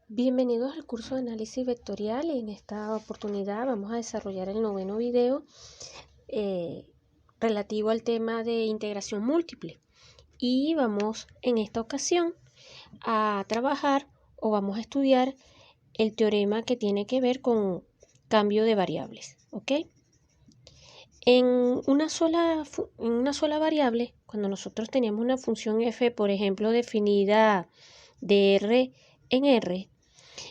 Bienvenidos al curso de análisis vectorial. En esta oportunidad vamos a desarrollar el noveno video relativo al tema de integración múltiple. Y vamos en esta ocasión a trabajar o vamos a estudiar el teorema que tiene que ver con cambio de variables. ¿Ok? En una sola variable, cuando nosotros teníamos una función f, por ejemplo, definida de r en r,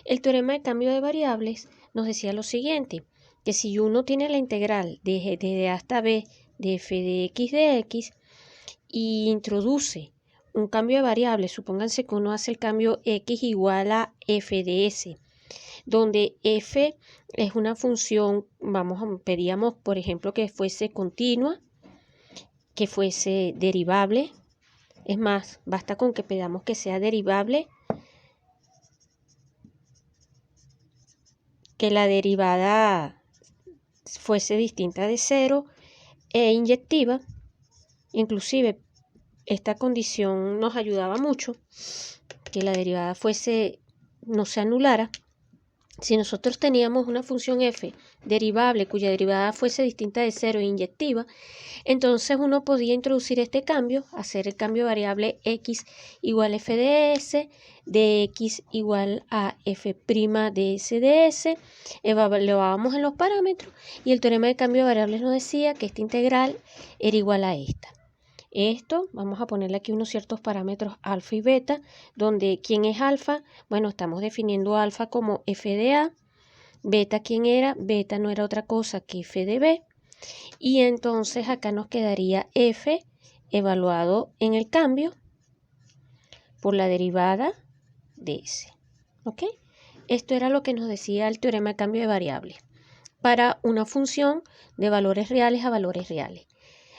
el teorema de cambio de variables nos decía lo siguiente, que si uno tiene la integral de a hasta b de f de x y introduce un cambio de variable, supónganse que uno hace el cambio x igual a f de s, donde f es una función, pedíamos por ejemplo que fuese continua, que fuese derivable, es más, basta con que pedamos que sea derivable, que la derivada fuese distinta de 0 e inyectiva. Inclusive esta condición nos ayudaba mucho, que la derivada no se anulara. Si nosotros teníamos una función f derivable cuya derivada fuese distinta de 0 e inyectiva, entonces uno podía introducir este cambio, hacer el cambio de variable x igual a f de s, de x igual a f' de s de s, evaluábamos en los parámetros y el teorema de cambio de variables nos decía que esta integral era igual a esta. Esto, vamos a ponerle aquí unos ciertos parámetros alfa y beta, donde ¿quién es alfa? Bueno, estamos definiendo alfa como f de a, beta ¿quién era? Beta no era otra cosa que f de b, y entonces acá nos quedaría f evaluado en el cambio por la derivada de s. ¿Ok? Esto era lo que nos decía el teorema de cambio de variables para una función de valores reales a valores reales.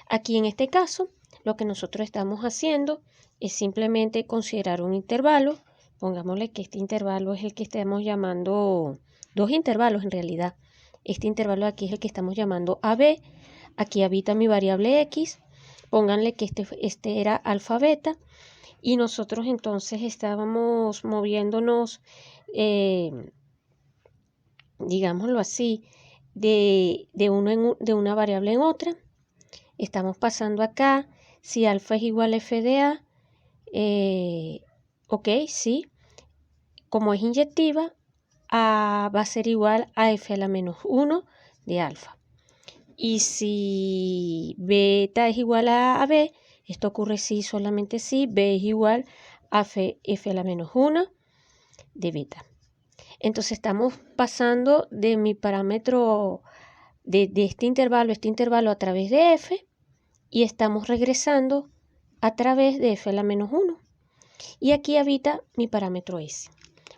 Aquí en este caso, lo que nosotros estamos haciendo es simplemente considerar un intervalo. Pongámosle que este intervalo es el que estamos llamando, dos intervalos en realidad. Este intervalo de aquí es el que estamos llamando AB. Aquí habita mi variable x. Pónganle que este era alfa beta. Y nosotros entonces estábamos moviéndonos, digámoslo así, de una variable en otra. Estamos pasando acá, si alfa es igual a f de a, ok, sí, como es inyectiva, a va a ser igual a f a la menos 1 de alfa. Y si beta es igual a b, esto ocurre si solamente si b es igual a f a la menos 1 de beta. Entonces estamos pasando de mi parámetro de este intervalo a través de f, y estamos regresando a través de f a la menos 1. Y aquí habita mi parámetro s.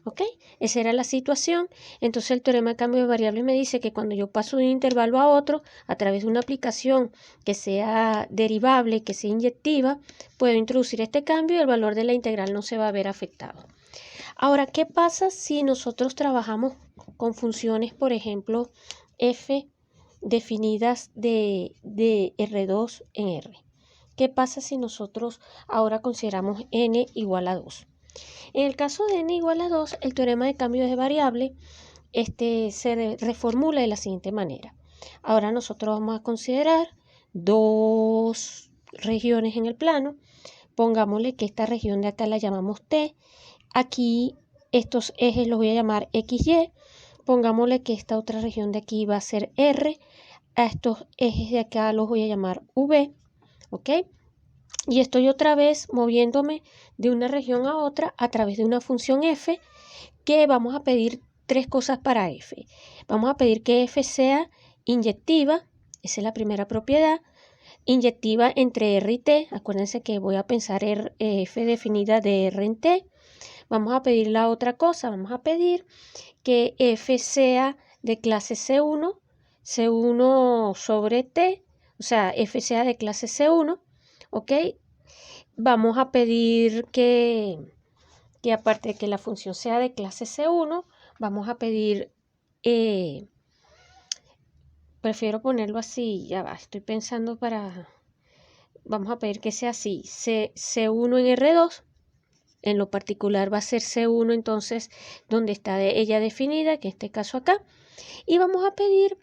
¿Ok? Esa era la situación. Entonces el teorema de cambio de variables me dice que cuando yo paso de un intervalo a otro, a través de una aplicación que sea derivable, que sea inyectiva, puedo introducir este cambio y el valor de la integral no se va a ver afectado. Ahora, ¿qué pasa si nosotros trabajamos con funciones, por ejemplo, f definidas de R2 en R? ¿Qué pasa si nosotros ahora consideramos n igual a 2? En el caso de n igual a 2, el teorema de cambio de variable se reformula de la siguiente manera. Ahora nosotros vamos a considerar dos regiones en el plano. Pongámosle que esta región de acá la llamamos T. Aquí estos ejes los voy a llamar X, Y. Pongámosle que esta otra región de aquí va a ser R. A estos ejes de acá los voy a llamar V. ¿Ok? Y estoy otra vez moviéndome de una región a otra a través de una función f, que vamos a pedir tres cosas para f. Vamos a pedir que f sea inyectiva, esa es la primera propiedad, inyectiva entre r y t. Acuérdense que voy a pensar f definida de r en t. Vamos a pedir la otra cosa, vamos a pedir que f sea de clase C1, C1 sobre t, o sea, f sea de clase C1, ¿ok? Vamos a pedir que aparte de que la función sea de clase C1, vamos a pedir, prefiero ponerlo así, ya va, estoy pensando vamos a pedir que sea así, C1 en R2, en lo particular va a ser C1, entonces, donde está ella definida, que en este caso acá. Y vamos a pedir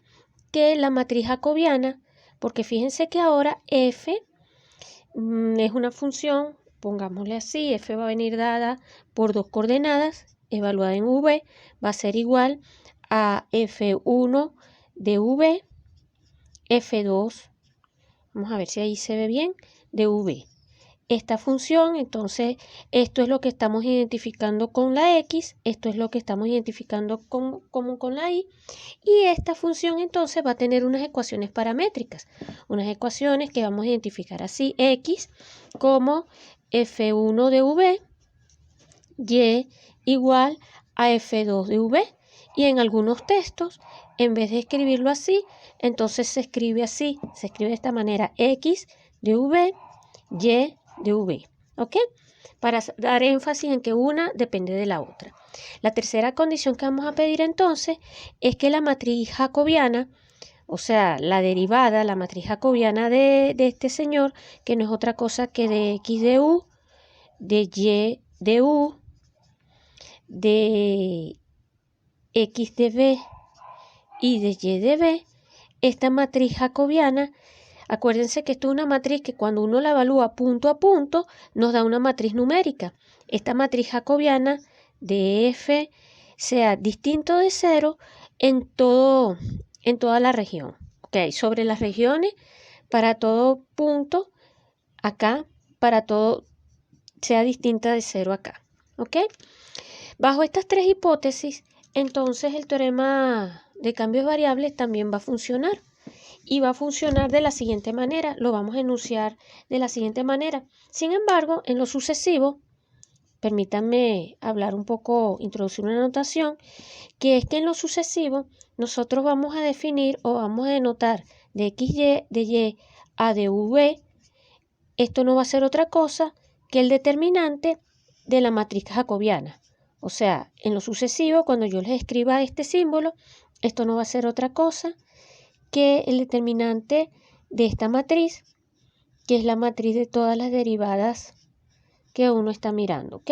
que la matriz jacobiana, porque fíjense que ahora f es una función, pongámosle así, f va a venir dada por dos coordenadas, evaluada en v, va a ser igual a f1 de v, f2, vamos a ver si ahí se ve bien, de v. Esta función, entonces, esto es lo que estamos identificando con la x, esto es lo que estamos identificando con la y esta función entonces va a tener unas ecuaciones paramétricas, unas ecuaciones que vamos a identificar así, x como f1 de v, y igual a f2 de v, y en algunos textos, en vez de escribirlo así, entonces se escribe así, se escribe de esta manera, x de v, y de v, ¿ok? Para dar énfasis en que una depende de la otra. La tercera condición que vamos a pedir entonces es que la matriz jacobiana, o sea, la derivada, la matriz jacobiana de este señor, que no es otra cosa que de x de u, de y de u, de x de v y de y de v, esta matriz jacobiana, acuérdense que esto es una matriz que cuando uno la evalúa punto a punto nos da una matriz numérica. Esta matriz jacobiana de f sea distinto de 0 en toda la región. Ok, sobre las regiones, para todo punto, acá, para todo sea distinta de 0 acá. Ok, bajo estas tres hipótesis, entonces el teorema de cambios variables también va a funcionar. Y va a funcionar de la siguiente manera, lo vamos a enunciar de la siguiente manera. Sin embargo, en lo sucesivo, permítanme hablar un poco, introducir una notación, que es que en lo sucesivo nosotros vamos a definir o vamos a denotar de XY, de Y a de V, esto no va a ser otra cosa que el determinante de la matriz jacobiana. O sea, en lo sucesivo, cuando yo les escriba este símbolo, esto no va a ser otra cosa que el determinante de esta matriz, que es la matriz de todas las derivadas que uno está mirando, ¿ok?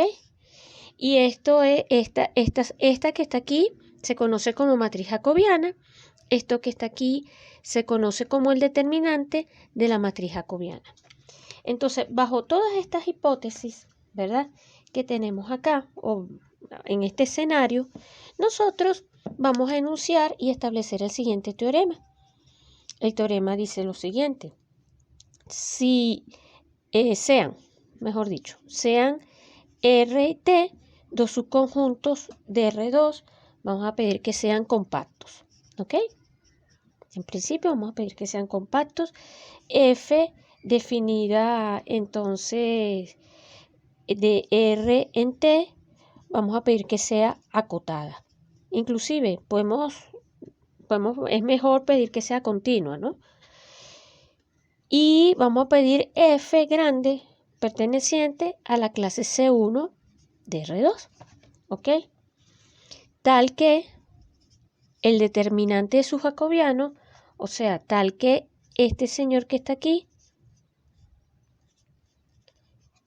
Y esto es, esta que está aquí se conoce como matriz jacobiana, esto que está aquí se conoce como el determinante de la matriz jacobiana. Entonces, bajo todas estas hipótesis, ¿verdad?, que tenemos acá, o en este escenario, nosotros vamos a enunciar y establecer el siguiente teorema. El teorema dice lo siguiente: si sean R y T dos subconjuntos de R2, vamos a pedir que sean compactos, ¿ok? En principio vamos a pedir que sean compactos. F definida entonces de R en T, vamos a pedir que sea acotada. Inclusive es mejor pedir que sea continua, ¿no? Y vamos a pedir F grande perteneciente a la clase C1 de R2, ¿ok? Tal que el determinante de su jacobiano, o sea, tal que este señor que está aquí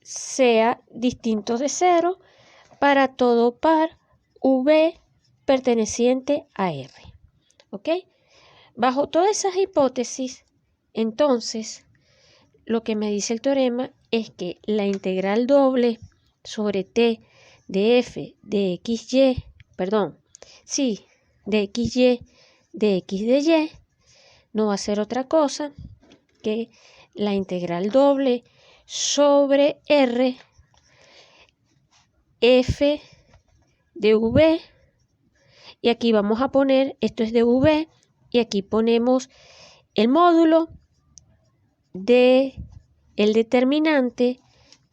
sea distinto de 0 para todo par V perteneciente a R, ¿ok? Bajo todas esas hipótesis, entonces, lo que me dice el teorema es que la integral doble sobre T de f de xy, de xy de x de y, no va a ser otra cosa que la integral doble sobre R f de v, y aquí vamos a poner, esto es de v, y aquí ponemos el módulo de el determinante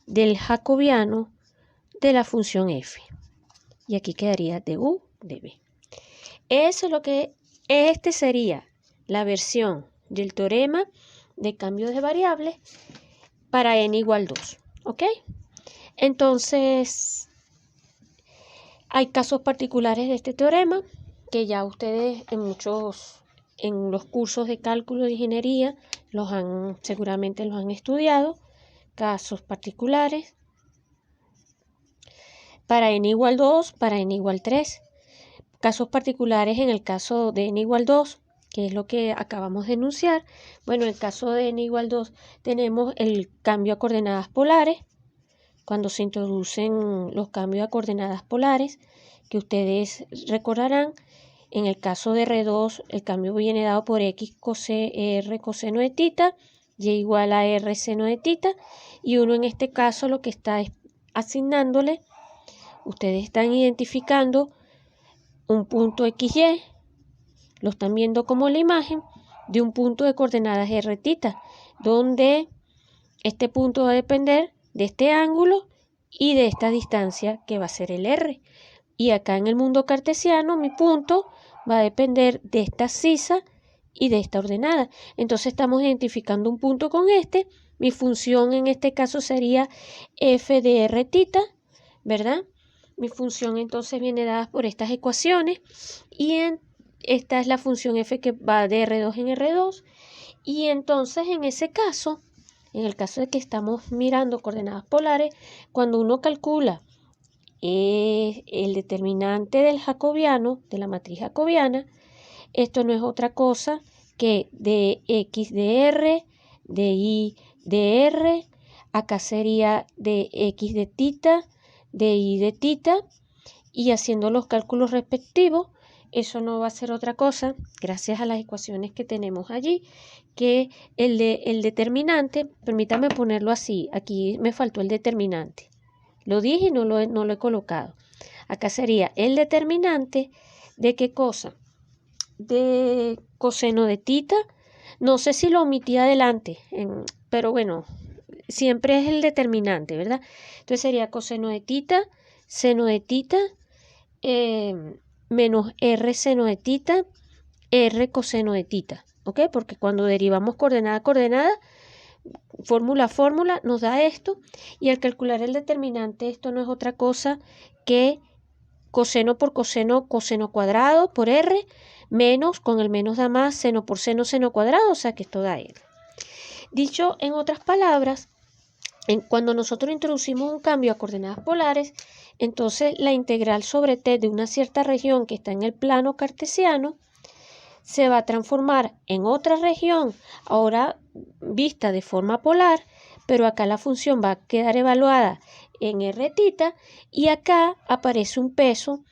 del jacobiano de la función f, y aquí quedaría de u de v. Eso es lo que, este sería la versión del teorema de cambio de variables para n igual 2, ¿ok? Entonces, hay casos particulares de este teorema que ya ustedes en los cursos de cálculo de ingeniería seguramente los han estudiado, casos particulares para n igual 2, para n igual 3. Casos particulares en el caso de n igual 2, que es lo que acabamos de enunciar. Bueno, en el caso de n igual 2 tenemos el cambio a coordenadas polares, cuando se introducen los cambios a coordenadas polares, que ustedes recordarán. En el caso de R2, el cambio viene dado por X R coseno de tita, Y igual a R seno de tita, y uno en este caso lo que está es asignándole, ustedes están identificando un punto XY, lo están viendo como la imagen de un punto de coordenadas R tita, donde este punto va a depender de este ángulo y de esta distancia que va a ser el R. Y acá en el mundo cartesiano mi punto va a depender de esta sisa y de esta ordenada. Entonces estamos identificando un punto con este. Mi función en este caso sería f de r tita, ¿verdad? Mi función entonces viene dada por estas ecuaciones y esta es la función f que va de R2 en R2. Y entonces en ese caso, en el caso de que estamos mirando coordenadas polares, cuando uno calcula el determinante del jacobiano, de la matriz jacobiana, esto no es otra cosa que de x de r, de y de r, acá sería de x de tita, de y de tita, y haciendo los cálculos respectivos, eso no va a ser otra cosa, gracias a las ecuaciones que tenemos allí, que el determinante, permítame ponerlo así, aquí me faltó el determinante. Lo dije y no lo he colocado. Acá sería el determinante de qué cosa, de coseno de tita. No sé si lo omití adelante, pero bueno, siempre es el determinante, ¿verdad? Entonces sería coseno de tita, seno de tita, menos r seno de tita, r coseno de tita, ¿ok? Porque cuando derivamos coordenada a coordenada, fórmula a fórmula, nos da esto, y al calcular el determinante, esto no es otra cosa que coseno por coseno, coseno cuadrado por r, menos, con el menos da más, seno por seno cuadrado, o sea que esto da r. Dicho en otras palabras, cuando nosotros introducimos un cambio a coordenadas polares, entonces la integral sobre t de una cierta región que está en el plano cartesiano se va a transformar en otra región, ahora vista de forma polar, pero acá la función va a quedar evaluada en r tita y acá aparece un peso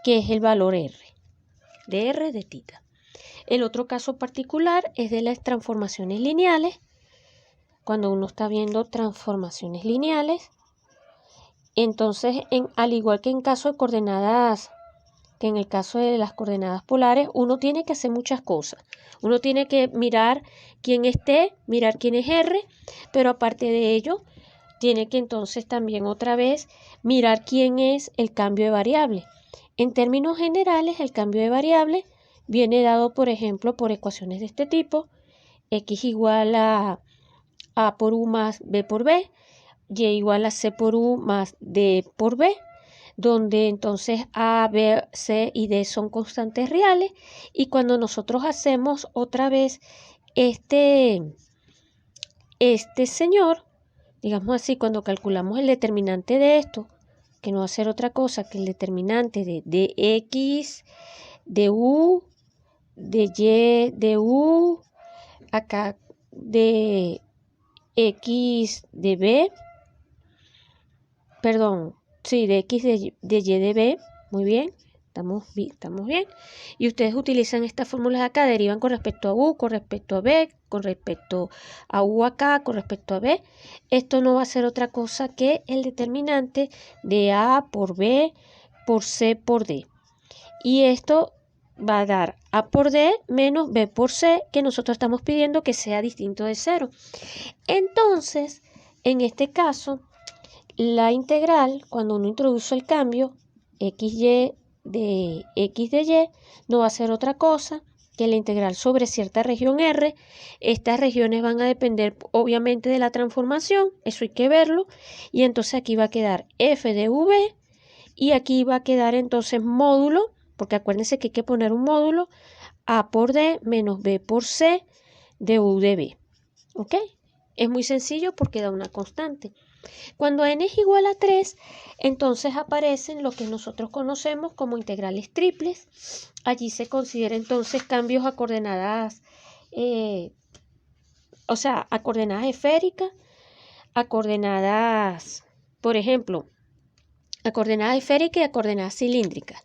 que es el valor r de tita. El otro caso particular es de las transformaciones lineales. Cuando uno está viendo transformaciones lineales, entonces al igual que en caso de coordenadas, que en el caso de las coordenadas polares, uno tiene que hacer muchas cosas. Uno tiene que mirar quién es t, mirar quién es r, pero aparte de ello, tiene que entonces también otra vez mirar quién es el cambio de variable. En términos generales, el cambio de variable viene dado, por ejemplo, por ecuaciones de este tipo: x igual a por u más b por b, y igual a c por u más d por b, donde entonces a, b, c y d son constantes reales. Y cuando nosotros hacemos otra vez este señor, digamos así, cuando calculamos el determinante de esto, que no va a ser otra cosa que el determinante de x, de u, de y, de u, acá de x de b, perdón, sí, de x de y de b, muy bien, estamos bien. Y ustedes utilizan estas fórmulas acá, derivan con respecto a u, con respecto a b, con respecto a u acá, con respecto a b. Esto no va a ser otra cosa que el determinante de a por b por c por d. Y esto va a dar a por d menos b por c, que nosotros estamos pidiendo que sea distinto de 0. Entonces, en este caso, la integral, cuando uno introduce el cambio xy de x de y, no va a ser otra cosa que la integral sobre cierta región R. Estas regiones van a depender obviamente de la transformación, eso hay que verlo, y entonces aquí va a quedar f de v, y aquí va a quedar entonces módulo, porque acuérdense que hay que poner un módulo, a por d menos b por c de u de b. ¿Ok? Es muy sencillo porque da una constante. Cuando n es igual a 3, entonces aparecen lo que nosotros conocemos como integrales triples. Allí se considera entonces cambios a coordenadas, a coordenadas esféricas, a coordenadas, por ejemplo, a coordenadas esféricas y a coordenadas cilíndricas.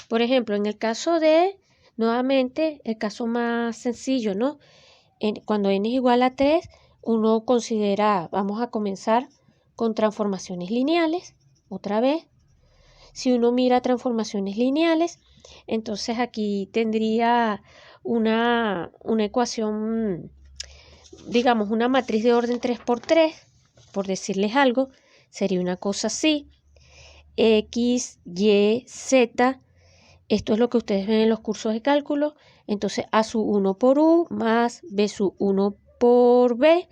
Por ejemplo, en el caso de, nuevamente, el caso más sencillo, ¿no? Cuando n es igual a 3, uno considera, vamos a comenzar con transformaciones lineales, otra vez. Si uno mira transformaciones lineales, entonces aquí tendría una ecuación, digamos, una matriz de orden 3×3, por decirles algo, sería una cosa así. X, Y, Z, esto es lo que ustedes ven en los cursos de cálculo. Entonces A sub 1 por U más B sub 1 por B.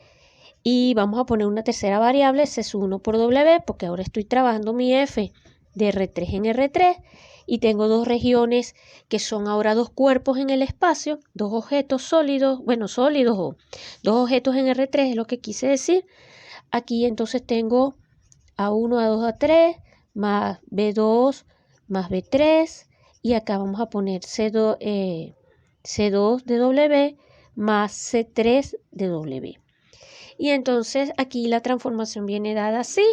Y vamos a poner una tercera variable, C sub 1 por W, porque ahora estoy trabajando mi F de R3 en R3. Y tengo dos regiones que son ahora dos cuerpos en el espacio, dos objetos sólidos, sólidos o dos objetos en R3 es lo que quise decir. Aquí entonces tengo A1, A2, A3 más B2 más B3 y acá vamos a poner C2 de W más C3 de W. Y entonces aquí la transformación viene dada así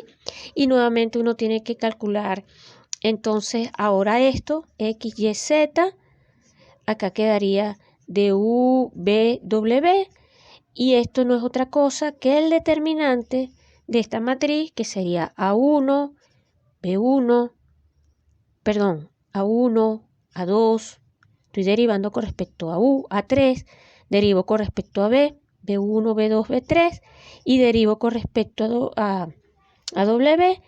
y nuevamente uno tiene que calcular entonces ahora esto, X, Y, Z, acá quedaría du, B, W y esto no es otra cosa que el determinante de esta matriz que sería A1, B1, perdón, A1, A2, estoy derivando con respecto a U, A3, derivo con respecto a B, B1, B2, B3 y derivo con respecto a W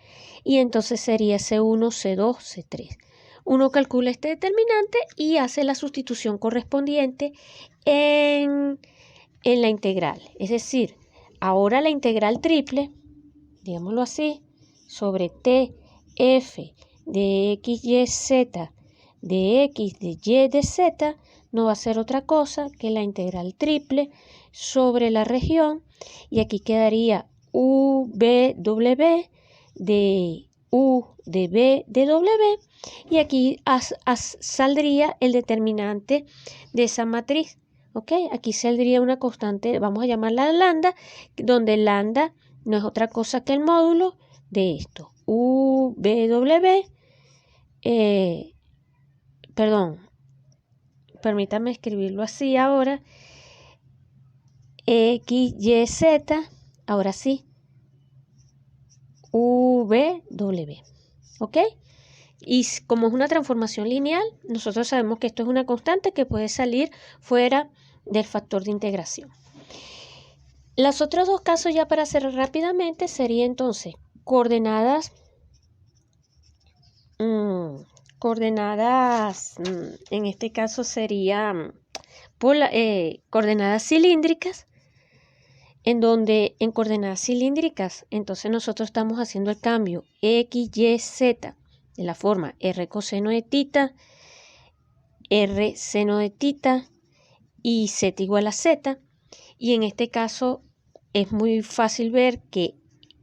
y entonces sería C1, C2, C3. Uno calcula este determinante y hace la sustitución correspondiente en la integral. Es decir, ahora la integral triple, digámoslo así, sobre T, F de X, Y, Z, de X, de Y, de Z, no va a ser otra cosa que la integral triple sobre la región y aquí quedaría U, B, W de U, de B, de W y aquí saldría el determinante de esa matriz. ¿Ok? Aquí saldría una constante, vamos a llamarla lambda, donde lambda no es otra cosa que el módulo de esto. UBW, permítame escribirlo así ahora. X, Y, Z, ahora sí. UBW. ¿Ok? Y como es una transformación lineal, nosotros sabemos que esto es una constante que puede salir fuera del factor de integración. Los otros dos casos, ya para hacer rápidamente, sería entonces coordenadas, en este caso serían coordenadas cilíndricas, en donde en coordenadas cilíndricas, entonces nosotros estamos haciendo el cambio X, Y, Z, de la forma R coseno de tita, R seno de tita y Z igual a Z. Y en este caso es muy fácil ver que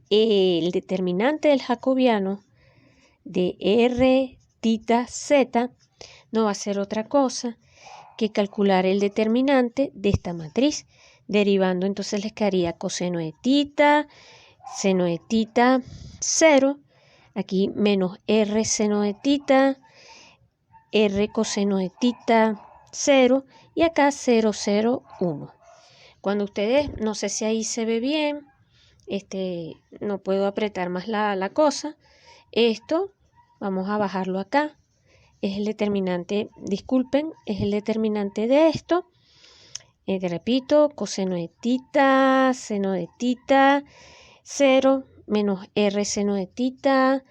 el determinante del jacobiano de R tita Z no va a ser otra cosa que calcular el determinante de esta matriz. Derivando entonces les quedaría coseno de tita, seno de tita 0, aquí menos R seno de tita, R coseno de tita 0 y acá 0, 0, 1. Cuando ustedes, no sé si ahí se ve bien, no puedo apretar más la cosa. Esto, vamos a bajarlo acá. Es el determinante, disculpen, es el determinante de esto. Te repito, coseno de tita, seno de tita, 0, menos R seno de tita,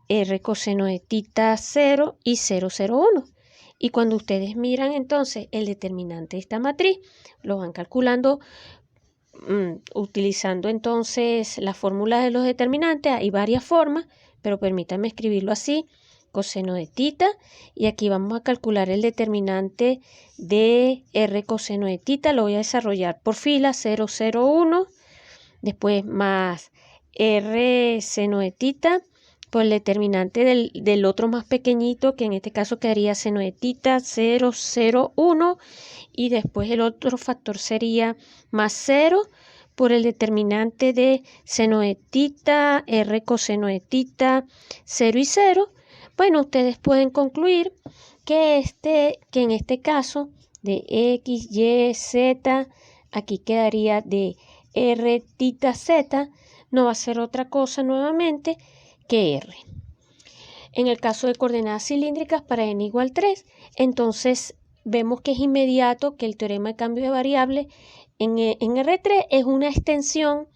R coseno de tita 0 y 0, 0, 1. Y cuando ustedes miran entonces el determinante de esta matriz, lo van calculando utilizando entonces la fórmula de los determinantes. Hay varias formas, pero permítanme escribirlo así, coseno de tita, y aquí vamos a calcular el determinante de R coseno de tita, lo voy a desarrollar por fila, 0, 0, 1, después más R seno de tita por el determinante del otro más pequeñito, que en este caso quedaría seno de tita 0, 0, 1, y después el otro factor sería más 0 por el determinante de seno de tita, R coseno de tita, 0 y 0. Bueno, ustedes pueden concluir que en este caso de X, Y, Z, aquí quedaría de R tita Z, no va a ser otra cosa nuevamente que R. En el caso de coordenadas cilíndricas para n igual 3, entonces vemos que es inmediato que el teorema de cambio de variable en R3 es una extensión,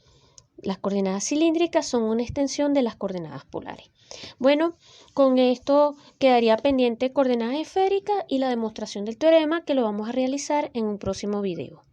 las coordenadas cilíndricas son una extensión de las coordenadas polares. Bueno, con esto quedaría pendiente coordenadas esféricas y la demostración del teorema, que lo vamos a realizar en un próximo video.